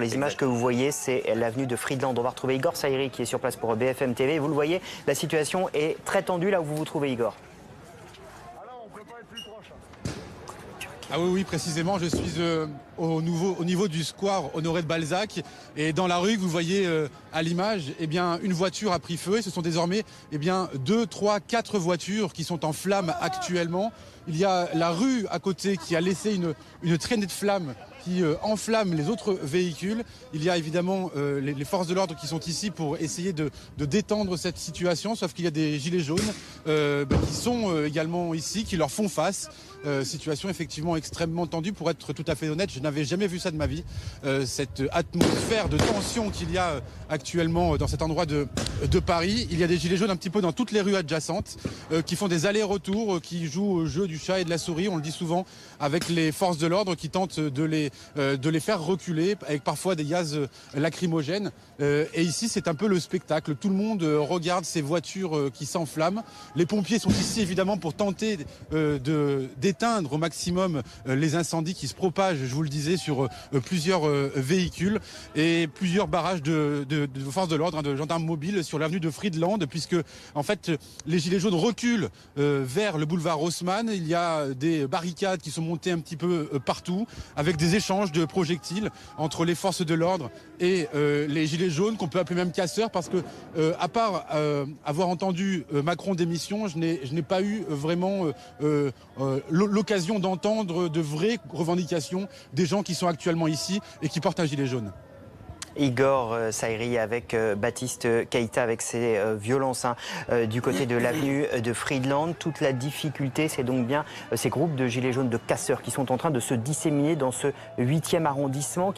Les images que vous voyez, c'est l'avenue de Friedland. On va retrouver Igor Saïri qui est sur place pour BFM TV. Vous le voyez, la situation est très tendue là où vous vous trouvez, Igor. Ah oui, précisément, je suis au niveau du square Honoré de Balzac. Et dans la rue que vous voyez à l'image, eh bien, une voiture a pris feu et ce sont désormais 2, 3, 4 voitures qui sont en flammes actuellement. Il y a la rue à côté qui a laissé une traînée de flammes qui enflamme les autres véhicules. Il y a évidemment les forces de l'ordre qui sont ici pour essayer de détendre cette situation, sauf qu'il y a des gilets jaunes qui sont également ici, qui leur font face. Situation effectivement extrêmement tendue. Pour être tout à fait honnête, je n'avais jamais vu ça de ma vie. Cette atmosphère de tension qu'il y a actuellement dans cet endroit de Paris. Il y a des gilets jaunes un petit peu dans toutes les rues adjacentes qui font des allers-retours, qui jouent au jeu du chat et de la souris, on le dit souvent, avec les forces de l'ordre qui tentent de les faire reculer avec parfois des gaz lacrymogènes. Et ici, c'est un peu le spectacle. Tout le monde regarde ces voitures qui s'enflamment. Les pompiers sont ici évidemment pour tenter d'éteindre au maximum les incendies qui se propagent, je vous le disais, sur plusieurs véhicules et plusieurs barrages de forces de l'ordre, de gendarmes mobiles sur l'avenue de Friedland, puisque en fait les gilets jaunes reculent vers le boulevard Haussmann. Il y a des barricades qui sont montées un petit peu partout, avec des échanges de projectiles entre les forces de l'ordre et les gilets jaunes, qu'on peut appeler même casseurs, parce que à part avoir entendu Macron démission, je n'ai pas eu vraiment l'occasion d'entendre de vraies revendications des gens qui sont actuellement ici et qui portent un gilet jaune. Igor Saïri avec Baptiste Keïta avec ses violences du côté de l'avenue de Friedland. Toute la difficulté, c'est donc bien ces groupes de gilets jaunes, de casseurs qui sont en train de se disséminer dans ce 8e arrondissement.